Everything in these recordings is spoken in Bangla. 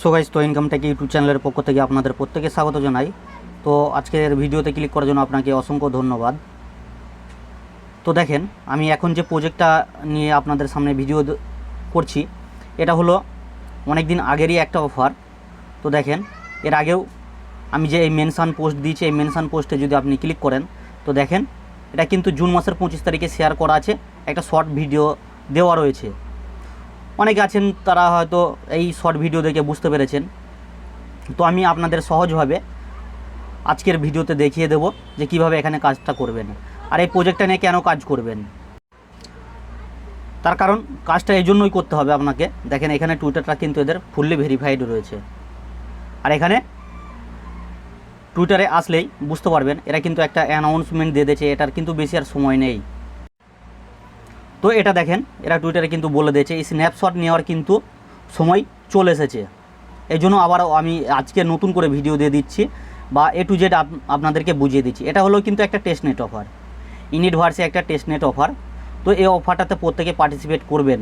সো গাইস, তো ইনকাম টেক ইউটিউব চ্যানেলের পক্ষ থেকে আপনাদের প্রত্যেকে স্বাগত জানাই। তো আজকের ভিডিওতে ক্লিক করার জন্য আপনাকে অসংখ্য ধন্যবাদ। তো দেখেন, আমি এখন যে প্রজেক্টটা নিয়ে আপনাদের সামনে ভিডিও করছি, এটা হলো অনেক দিন আগেরই একটা অফার। তো দেখেন, এর আগেও আমি যে এই মেনশান পোস্ট দিয়েছি, এই মেনশান পোস্টে যদি আপনি ক্লিক করেন তো দেখেন এটা কিন্তু জুন মাসের 25 তারিখে শেয়ার করা আছে, একটা শর্ট ভিডিও দেওয়া রয়েছে। অনেকে আছেন তারা হয়তো এই শর্ট ভিডিও দেখে বুঝতে পেরেছেন। তো আমি আপনাদের সহজভাবে আজকের ভিডিওতে দেখিয়ে দেব যে কিভাবে এখানে কাজটা করবেন আর এই প্রজেক্টটা নিয়ে কেন কাজ করবেন। তার কারণ কাজটা এই জন্যই করতে হবে আপনাকে। দেখেন এখানে টুইটারটা কিন্তু এদের ফুললি ভেরিফাইড রয়েছে, আর এখানে টুইটারে আসলেই বুঝতে পারবেন এরা কিন্তু একটা অ্যানাউন্সমেন্ট দিয়ে দিয়েছে, এটার কিন্তু বেশি আর সময় নেই। তো এটা দেখেন, এরা টুইটারে কিন্তু বলে দিয়েছে এই স্ন্যাপশট নেওয়ার কিন্তু সময় চলে এসেছে। এই জন্য আবার আমি আজকে নতুন করে ভিডিও দিয়ে দিচ্ছি বা এ টু জেড আপনাদেরকে বুঝিয়ে দিচ্ছি। এটা হলো কিন্তু একটা টেস্টনেট অফার, ইউনিটভার্সে একটা টেস্টনেট অফার। তো এই অফারটাতে প্রত্যেকে পার্টিসিপেট করবেন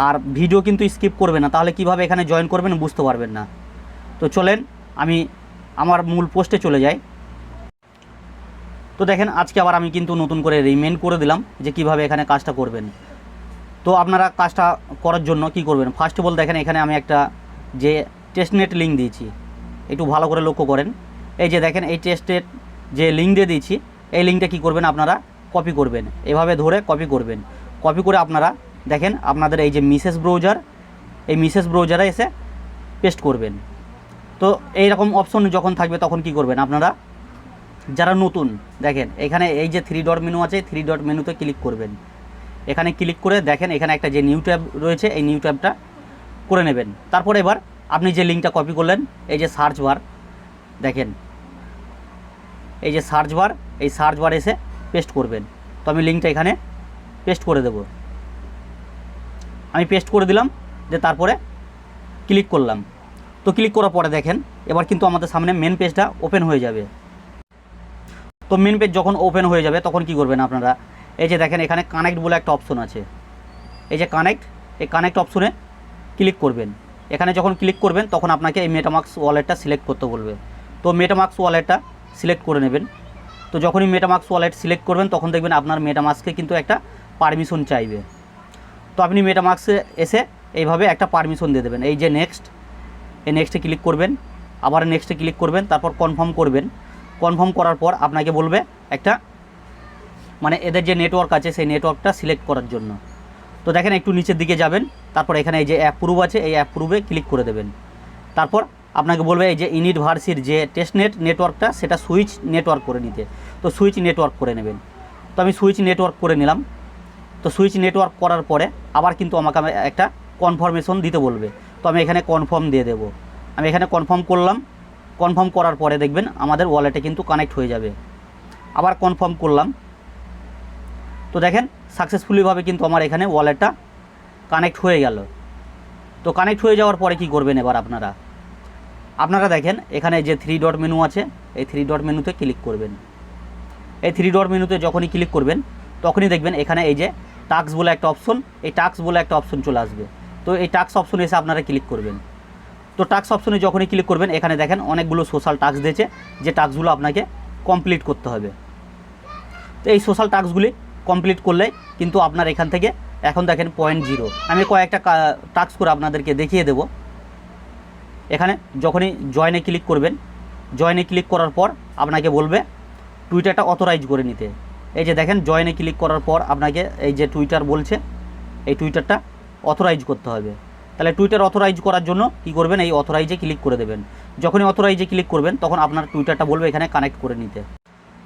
আর ভিডিও কিন্তু স্কিপ করবেন না, তাহলে কিভাবে এখানে জয়েন করবেন বুঝতে পারবেন না। তো চলেন আমি আমার মূল পোস্টে চলে যাই। তো দেখেন আজকে আবার আমি কিন্তু নতুন করে রিমাইন্ড করে দিলাম যে কিভাবে এখানে কাজটা করবেন। তো আপনারা কাজটা করার জন্য কি করবেন, ফার্স্ট অফ অল দেখেন এখানে আমি একটা যে টেস্টনেট লিঙ্ক দিয়েছি, একটু ভালো করে লক্ষ্য করেন। এই যে দেখেন এই টেস্টের যে লিঙ্ক দিয়ে দিয়েছি, এই লিঙ্কটা কী করবেন আপনারা কপি করবেন, এভাবে ধরে কপি করবেন। কপি করে আপনারা দেখেন আপনাদের এই যে মিসেস ব্রাউজার, এই মিসেস ব্রাউজারে এসে পেস্ট করবেন। তো এইরকম অপশন যখন থাকবে তখন কি করবেন আপনারা, যারা নতুন দেখেন এখানে এই যে 3 ডট মেনু আছে, 3 ডট মেনুতে ক্লিক করবেন। এখানে ক্লিক করে দেখেন এখানে একটা যে নিউ ট্যাব রয়েছে, এই নিউ ট্যাবটা করে নেবেন। তারপর এবার আপনি যে লিঙ্কটা কপি করলেন, এই যে সার্চ বার দেখেন, এই যে সার্চ বার, এই সার্চ বার এসে পেস্ট করবেন। তো আমি লিঙ্কটা এখানে পেস্ট করে দেব। আমি পেস্ট করে দিলাম, যে তারপরে ক্লিক করলাম। তো ক্লিক করার পরে দেখেন এবার কিন্তু আমাদের সামনে মেন পেজটা ওপেন হয়ে যাবে। তো মেন পেজ যখন ওপেন হয়ে যাবে তখন কি করবেন আপনারা, এই যে দেখেন এখানে কানেক্ট বলে একটা অপশন আছে, এই যে কানেক্ট, এই কানেক্ট অপশনে ক্লিক করবেন। এখানে যখন ক্লিক করবেন তখন আপনাকে এই মেটামাস্ক ওয়ালেটটা সিলেক্ট করতে বলবে। তো মেটামাস্ক ওয়ালেটটা সিলেক্ট করে নেবেন। তো যখনই মেটামাস্ক ওয়ালেট সিলেক্ট করবেন তখন দেখবেন আপনার মেটামাস্কে কিন্তু একটা পারমিশন চাইবে। তো আপনি মেটামাস্কে এসে এইভাবে একটা পারমিশন দিয়ে দেবেন, এই যে নেক্সট, এই নেক্সটে ক্লিক করবেন, আবার নেক্সটে ক্লিক করবেন, তারপর কনফার্ম করবেন। কনফার্ম করার পর আপনাকে বলবে একটা মানে এদের যে নেটওয়ার্ক আছে সেই নেটওয়ার্কটা সিলেক্ট করার জন্য। তো দেখেন একটু নিচের দিকে যাবেন, তারপর এখানে এই যে অ্যাপ্রুভ আছে, এই অ্যাপ্রুভে ক্লিক করে দেবেন। তারপর আপনাকে বলবে এই যে ইউনিটভার্সির যে টেস্টনেট নেটওয়ার্কটা সেটা সুইচ নেটওয়ার্ক করে নিতে। তো সুইচ নেটওয়ার্ক করে নেবেন। তো আমি সুইচ নেটওয়ার্ক করে নিলাম। তো সুইচ নেটওয়ার্ক করার পরে আবার কিন্তু আমাকে একটা কনফার্মেশন দিতে বলবে। তো আমি এখানে কনফার্ম দিয়ে দেবো। আমি এখানে কনফার্ম করলাম। কনফার্ম করার পরে দেখবেন আমাদের ওয়ালেটে কিন্তু কানেক্ট হয়ে যাবে। আবার কনফার্ম করলাম। তো দেখেন সাকসেসফুলিভাবে কিন্তু আমার এখানে ওয়ালেটটা কানেক্ট হয়ে গেল। তো কানেক্ট হয়ে যাওয়ার পরে কি করবেন এবার আপনারা দেখেন এখানে যে 3 ডট মেনু আছে, এই 3 ডট মেনুতে ক্লিক করবেন। এই 3 ডট মেনুতে যখনই ক্লিক করবেন তখনই দেখবেন এখানে এই যে টাস্ক বলে একটা অপশন, এই টাস্ক বলে একটা অপশন চলে আসবে। তো এই টাস্ক অপশনে এসে আপনারা ক্লিক করবেন। তো টাস্ক অপশনে যখনই ক্লিক করবেন এখানে দেখেন অনেকগুলো সোশ্যাল টাস্ক দিয়েছে, যে টাস্কগুলো আপনাকে কমপ্লিট করতে হবে। তো এই সোশ্যাল টাস্কগুলি কমপ্লিট করলে কিন্তু আপনার এখান থেকে এখন দেখেন 0.0, আমি কয়েকটা টাস্ক করে আপনাদেরকে দেখিয়ে দেব। এখানে যখনই জয়েনে ক্লিক করবেন, জয়েনে ক্লিক করার পর আপনাকে বলবে টুইটারটা অথরাইজ করে নিতে। এই যে দেখেন জয়েনে ক্লিক করার পর আপনাকে এই যে টুইটার বলছে, এই টুইটারটা অথরাইজ করতে হবে। তাহলে টুইটার অথরাইজ করার জন্য কি করবেন, এই অথরাইজে ক্লিক করে দেবেন। যখনই অথরাইজে ক্লিক করবেন তখন আপনার টুইটারটা বলবে এখানে কানেক্ট করে নিতে।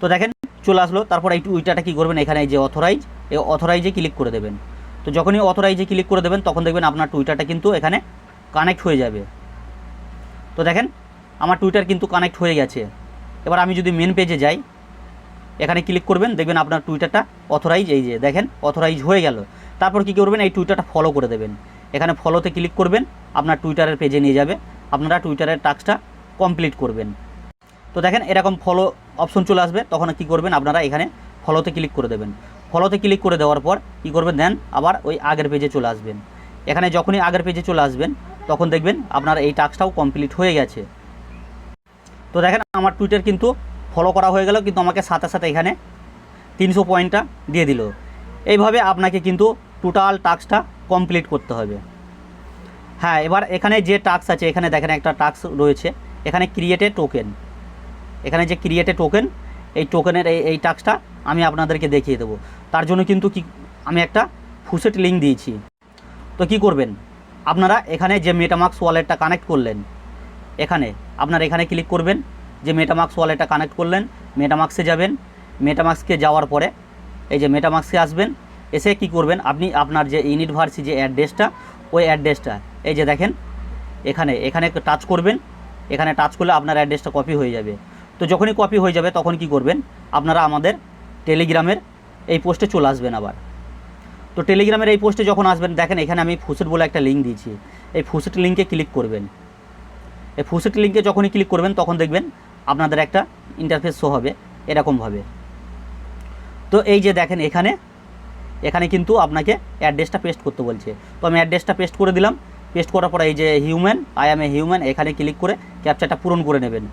তো দেখেন চলে আসলো। তারপর এই টুইটারটা কী করবেন, এখানে এই যে অথরাইজ, এই অথরাইজে ক্লিক করে দেবেন। তো যখনই অথরাইজে ক্লিক করে দেবেন তখন দেখবেন আপনার টুইটারটা কিন্তু এখানে কানেক্ট হয়ে যাবে। তো দেখেন আমার টুইটার কিন্তু কানেক্ট হয়ে গেছে। এবার আমি যদি মেন পেজে যাই, এখানে ক্লিক করবেন, দেখবেন আপনার টুইটারটা অথরাইজ, এই যে দেখেন অথরাইজ হয়ে গেল। তারপর কী করবেন, এই টুইটারটা ফলো করে দেবেন। এখানে ফলোতে ক্লিক করবেন, আপনার টুইটারের পেজে নিয়ে যাবে, আপনারা টুইটারের টাস্কটা কমপ্লিট করবেন। তো দেখেন এরকম ফলো অপশন চলে আসবে, তখন কী করবেন আপনারা এখানে ফলোতে ক্লিক করে দেবেন। ফলোতে ক্লিক করে দেওয়ার পর কী করবেন, দেন আবার ওই আগের পেজে চলে আসবেন। এখানে যখনই আগের পেজে চলে আসবেন তখন দেখবেন আপনার এই টাস্কটাও কমপ্লিট হয়ে গেছে। তো দেখেন আমার টুইটার কিন্তু ফলো করা হয়ে গেল, কিন্তু আমাকে সাথে সাথে এখানে 300 পয়েন্টটা দিয়ে দিল। এইভাবে আপনাকে কিন্তু টোটাল টাস্কটা কমপ্লিট করতে হবে। হ্যাঁ, এবার এখানে যে টাস্ক আছে, এখানে দেখেন একটা টাস্ক রয়েছে, এখানে ক্রিয়েটে টোকেন, এখানে যে ক্রিয়েটে টোকেন, এই টোকেনের এই টাস্কটা আমি আপনাদেরকে দেখিয়ে দেবো। তার জন্য কিন্তু আমি একটা ফুসেট লিঙ্ক দিয়েছি। তো কি করবেন আপনারা, এখানে যে মেটামাস্ক ওয়ালেটটা কানেক্ট করলেন, এখানে আপনারা এখানে ক্লিক করবেন, যে মেটামাস্ক ওয়ালেটটা কানেক্ট করলেন, মেটামাস্কে যাবেন। মেটামাস্কে যাওয়ার পরে এই যে মেটামাস্কে আসবেন, এসে কি করবেন আপনি আপনার যে ইউনিভার্সিটি যে অ্যাড্রেসটা, ওই অ্যাড্রেসটা এই যে দেখেন এখানে টাচ করবেন। এখানে টাচ করলে আপনার অ্যাড্রেসটা কপি হয়ে যাবে। তো যখনই কপি হয়ে যাবে তখন কি করবেন আপনারা আমাদের টেলিগ্রামের এই পোস্টে চলে আসবেন আবার। তো টেলিগ্রামের এই পোস্টে যখন আসবেন, দেখেন এখানে আমি ফুসেট বলে একটা লিঙ্ক দিয়েছি, এই ফুসেট লিঙ্কে ক্লিক করবেন। এই ফুসেট লিঙ্কে যখনই ক্লিক করবেন তখন দেখবেন আপনাদের একটা ইন্টারফেস শো হবে এরকমভাবে। তো এই যে দেখেন এখানে কিন্তু আপনাকে অ্যাড্রেসটা পেস্ট করতে বলছে। তো আমি অ্যাড্রেসটা পেস্ট করে দিলাম। পেস্ট করার পরে এই যে human, I am a human, এখানে ক্লিক করে ক্যাপচারটা পূরণ করে নেবেন।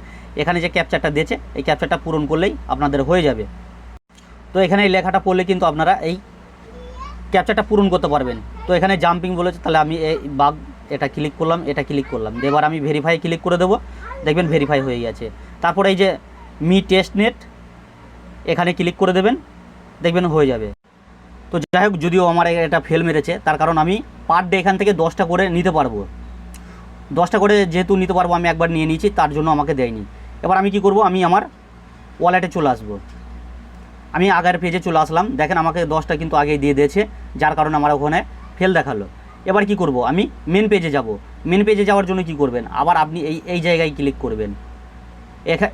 এখানে যে ক্যাপচারটা দিয়েছে এই ক্যাপচারটা পূরণ করলেই আপনাদের হয়ে যাবে। তো এখানে এই লেখাটা পড়লে কিন্তু আপনারা এই ক্যাপচারটা পূরণ করতে পারবেন। তো এখানে জাম্পিং বলেছে, তাহলে আমি এই বাগ এটা ক্লিক করলাম, এটা ক্লিক করলাম। এবার আমি ভেরিফাই ক্লিক করে দেবো, দেখবেন ভেরিফাই হয়ে গেছে। তারপরে এই যে মি টেস্ট নেট, এখানে ক্লিক করে দেবেন, দেখবেন হয়ে যাবে। তো যাই হোক, যদিও আমার এটা ফেল মেরেছে, তার কারণ আমি পার ডে এখান থেকে 10টা করে নিতে পারবো। 10টা করে যেহেতু নিতে পারবো, আমি একবার নিয়ে নিয়েছি, তার জন্য আমাকে দেয়নি। এবার আমি কি করব, আমি আমার ওয়ালেটে চলে আসবো। আমি আগের পেজে চলে আসলাম, দেখেন আমাকে 10টা কিন্তু আগেই দিয়ে দিয়েছে, যার কারণে আমার ওখানে ফেল দেখালো। এবার কি করব, আমি মেন পেজে যাব। মেন পেজে যাওয়ার জন্য কি করবেন, আবার আপনি এই জায়গায় ক্লিক করবেন।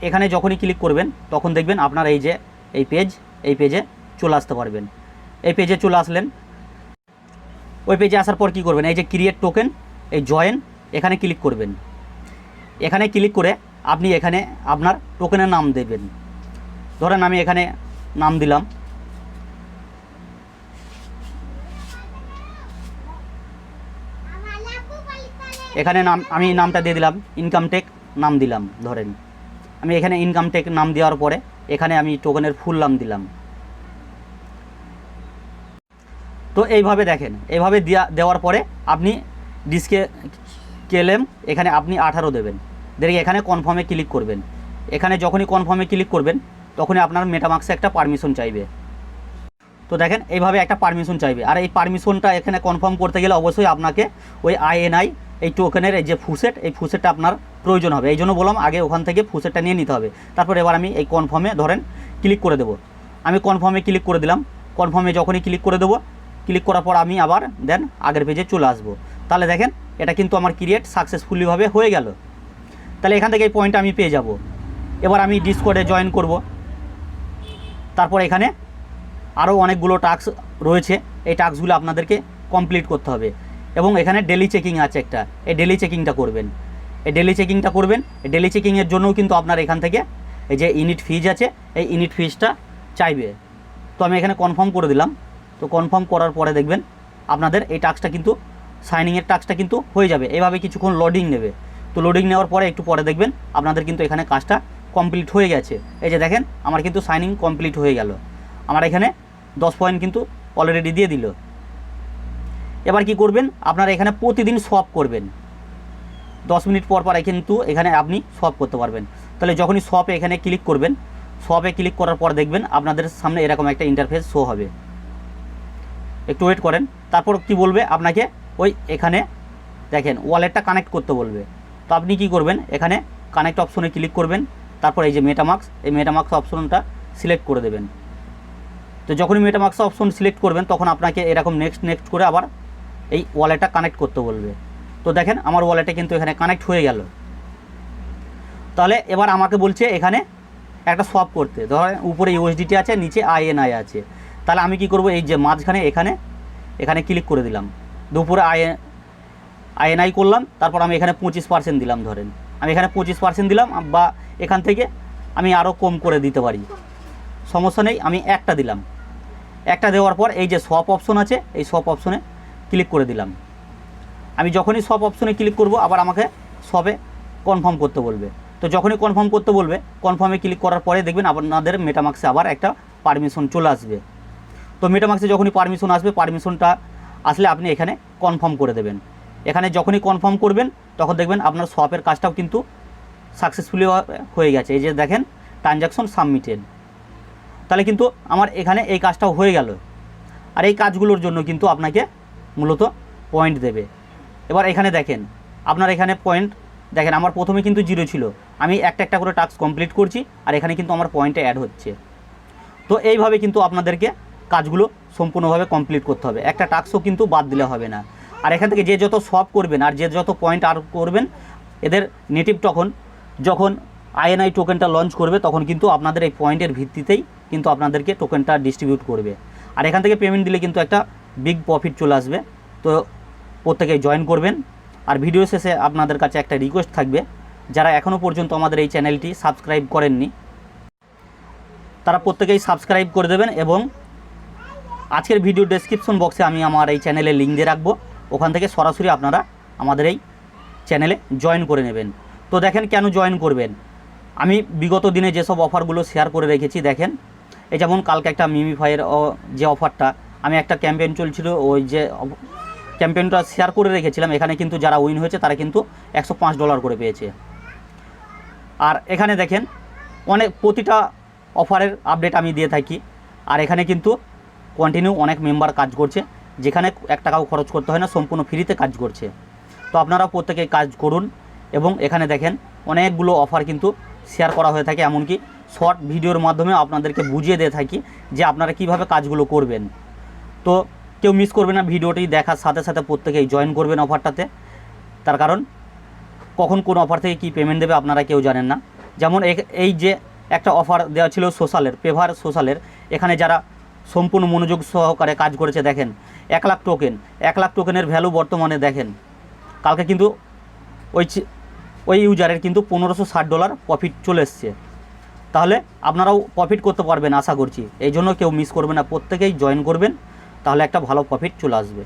এখানে যখনই ক্লিক করবেন তখন দেখবেন আপনার এই যে এই পেজে চলে আসতে পারবেন। এই পেজে চলে আসলেন। ওই পেজে আসার পর কি করবেন, এই যে ক্রিয়েট টোকেন, এই জয়েন, এখানে ক্লিক করবেন। এখানে ক্লিক করে আপনি এখানে আপনার টোকেনের নাম দেবেন। ধরেন আমি এখানে নাম দিলাম, এখানে আমি নামটা দিয়ে দিলাম ইনকামটেক নাম দিলাম। ধরেন আমি এখানে ইনকামটেক নাম দেওয়ার পরে এখানে আমি টোকেনের ফুল নাম দিলাম। তো এইভাবে দেখেন, এইভাবে দেওয়ার পরে আপনি ডিসকে কেলেম এখানে আপনি 18 দেবেন। দেখে এখানে কনফার্মে ক্লিক করবেন। এখানে যখনই কনফার্মে ক্লিক করবেন তখনই আপনার মেটামাস্কে একটা পারমিশন চাইবে। তো দেখেন এইভাবে একটা পারমিশন চাইবে, আর এই পারমিশনটা এখানে কনফার্ম করতে গেলে অবশ্যই আপনাকে ওই আইএনআই এই টোকেনের এই যে ফুসেট, এই ফুসেটটা আপনার প্রয়োজন হবে। এই জন্য বললাম আগে ওখান থেকে ফুসেটটা নিয়ে নিতে হবে। তারপর এবার আমি এই কনফার্মে ধরেন ক্লিক করে দেবো। আমি কনফার্মে ক্লিক করে দিলাম। কনফার্মে যখনই ক্লিক করে দেবো, ক্লিক করার পর আমি আবার দেন আগের পেজে চলে আসবো। তাহলে দেখেন এটা কিন্তু আমার ক্রিয়েট সাকসেসফুলিভাবে হয়ে গেল। তাহলে এখান থেকে এই পয়েন্টটা আমি পেয়ে যাব। এবার আমি ডিসকর্ডে জয়েন করব। তারপর এখানে আরও অনেকগুলো টাস্ক রয়েছে, এই টাস্কগুলো আপনাদেরকে কমপ্লিট করতে হবে। এবং এখানে ডেলি চেকিং আছে একটা, এই ডেলি চেকিংটা করবেন। এই ডেলি চেকিংটা করবেন। এই ডেলি চেকিংয়ের জন্যও কিন্তু আপনার এখান থেকে এই যে ইউনিট ফিজ আছে, এই ইউনিট ফিজটা চাইবে। তো আমি এখানে কনফার্ম করে দিলাম। তো কনফার্ম করার পরে দেখবেন আপনাদের এই টাস্কটা কিন্তু সাইনিংয়ের টাস্কটা কিন্তু হয়ে যাবে। এইভাবে কিছুক্ষণ লোডিং নেবে। তো লোডিং নেওয়ার পরে একটু পরে দেখবেন আপনাদের কিন্তু এখানে কাজটা কমপ্লিট হয়ে গেছে। এই যে দেখেন আমার কিন্তু সাইনিং কমপ্লিট হয়ে গেল। আমার এখানে 10 পয়েন্ট কিন্তু অলরেডি দিয়ে দিল। এবার কি করবেন, আপনারা এখানে প্রতিদিন সোয়াপ করবেন। 10 মিনিট পর পর কিন্তু এখানে আপনি সোয়াপ করতে পারবেন। তাহলে যখনই সোয়াপে এখানে ক্লিক করবেন, সোয়াপে ক্লিক করার পর দেখবেন আপনাদের সামনে এরকম একটা ইন্টারফেস শো হবে। একটু ওয়েট করেন। তারপর কি বলবে আপনাকে, ওই এখানে দেখেন ওয়ালেটটা কানেক্ট করতে বলবে। তো আপনি কি করবেন, এখানে কানেক্ট অপশনে ক্লিক করবেন। তারপর এই যে মেটামাস্ক, এই মেটামাস্ক অপশনটা সিলেক্ট করে দেবেন। তো যখনই মেটামাস্ক অপশন সিলেক্ট করবেন তখন আপনাকে এরকম নেক্সট করে আবার এই ওয়ালেটটা কানেক্ট করতে বলবে। তো দেখেন আমার ওয়ালেটে কিন্তু এখানে কানেক্ট হয়ে গেল। তাহলে এবার আমাকে বলছে এখানে একটা সোয়াপ করতে। ধরেন উপরে ইউএসডিটি আছে, নিচে আইএনআই আছে। তাহলে আমি কি করব, এই যে মাঝখানে এখানে ক্লিক করে দিলাম। দুপুরে আইএনআই করলাম। তারপর আমি এখানে 25% দিলাম। ধরেন আমি এখানে 25% দিলাম, বা এখান থেকে আমি আরও কম করে দিতে পারি, সমস্যা নেই। আমি একটা দিলাম। একটা দেওয়ার পর এই যে সোয়াপ অপশন আছে, এই সোয়াপ অপশনে ক্লিক করে দিলাম। আমি যখনই সব অপশনে ক্লিক করব আবার আমাকে সবে কনফার্ম করতে বলবে। তো যখনই কনফার্ম করতে বলবে, কনফার্মে ক্লিক করার পরে দেখবেন আপনাদের মেটামাক্সে আবার একটা পারমিশন চলে আসবে। তো মেটামাক্সে যখনই পারমিশন আসবে, পারমিশনটা আসলে আপনি এখানে কনফার্ম করে দেবেন। এখানে যখনই কনফার্ম করবেন তখন দেখবেন আপনার শপের কাজটাও কিন্তু সাকসেসফুলি হয়ে গেছে। এই যে দেখেন ট্রানজ্যাকশন সাবমিটেড, তাহলে কিন্তু আমার এখানে এই কাজটাও হয়ে গেল। আর এই কাজগুলোর জন্য কিন্তু আপনাকে মূলত পয়েন্ট দেবে। এবার এখানে দেখেন আপনার এখানে পয়েন্ট দেখেন, আমার প্রথমে কিন্তু 0 ছিল, আমি একটা একটা করে টাস্ক কমপ্লিট করছি আর এখানে কিন্তু আমার পয়েন্টে অ্যাড হচ্ছে। তো এইভাবে কিন্তু আপনাদেরকে কাজগুলো সম্পূর্ণভাবে কমপ্লিট করতে হবে, একটা টাস্কও কিন্তু বাদ দিলে হবে না। আর এখান থেকে যে যত সব করবেন আর যে যত পয়েন্ট আর করবেন, এদের নেটিভ যখন INI টোকেনটা লঞ্চ করবে তখন কিন্তু আপনাদের এই পয়েন্টের ভিত্তিতেই কিন্তু আপনাদেরকে টোকেনটা ডিস্ট্রিবিউট করবে। আর এখান থেকে পেমেন্ট দিলে কিন্তু একটা বিগ প্রফিট চলে আসবে। তো প্রত্যেকেই জয়েন করবেন। আর ভিডিও শেষে আপনাদের কাছে একটা রিকোয়েস্ট থাকবে, যারা এখনও পর্যন্ত আমাদের এই চ্যানেলটি সাবস্ক্রাইব করেননি তারা প্রত্যেকেই সাবস্ক্রাইব করে দেবেন। এবং আজকের ভিডিও ডেসক্রিপশন বক্সে আমি আমার এই চ্যানেলের লিঙ্ক দিয়ে রাখবো, ওখান থেকে সরাসরি আপনারা আমাদের এই চ্যানেলে জয়েন করে নেবেন। তো দেখেন কেন জয়েন করবেন, আমি বিগত দিনে যেসব অফারগুলো শেয়ার করে রেখেছি দেখেন, এই যেমন কালকে একটা মিমিফাইয়ের যে অফারটা, আমি একটা ক্যাম্পেইন চলছিল, ওই যে ক্যাম্পেইনটা শেয়ার করে রেখেছিলাম, এখানে কিন্তু যারা উইন হয়েছে তারা কিন্তু $105 করে পেয়েছে। আর এখানে দেখেন প্রতিটা অফারের আপডেট আমি দিয়ে থাকি। আর এখানে কিন্তু কন্টিনিউ অনেক মেম্বার কাজ করছে, যেখানে 1 টাকাও খরচ করতে হয় না, সম্পূর্ণ ফ্রিতে কাজ করছে। তো আপনারা প্রত্যেকে কাজ করুন। এবং এখানে দেখেন অনেকগুলো অফার কিন্তু শেয়ার করা হয়ে থাকে, এমনকি শর্ট ভিডিওর মাধ্যমে আপনাদেরকে বুঝিয়ে দিয়ে থাকি যে আপনারা কিভাবে কাজগুলো করবেন। তো কেউ মিস করবে না, ভিডিওটি দেখার সাথে সাথে প্রত্যেকেই জয়েন করবেন অফারটাতে। তার কারণ কখন কোন অফার থেকে কী পেমেন্ট দেবে আপনারা কেউ জানেন না। যেমন এই যে একটা অফার দেওয়া ছিল সোশ্যালের, পেভার সোশ্যালের, এখানে যারা সম্পূর্ণ মনোযোগ সহকারে কাজ করেছে দেখেন 1 লাখ টোকেন, 1 লাখ টোকেনের ভ্যালু বর্তমানে দেখেন কালকে কিন্তু ওই ইউজারের কিন্তু $1560 প্রফিট চলে এসছে। তাহলে আপনারাও প্রফিট করতে পারবেন আশা করছি। এই জন্য কেউ মিস করবে না, প্রত্যেকেই জয়েন করবেন, তাহলে একটা ভালো প্রফিট চলে আসবে।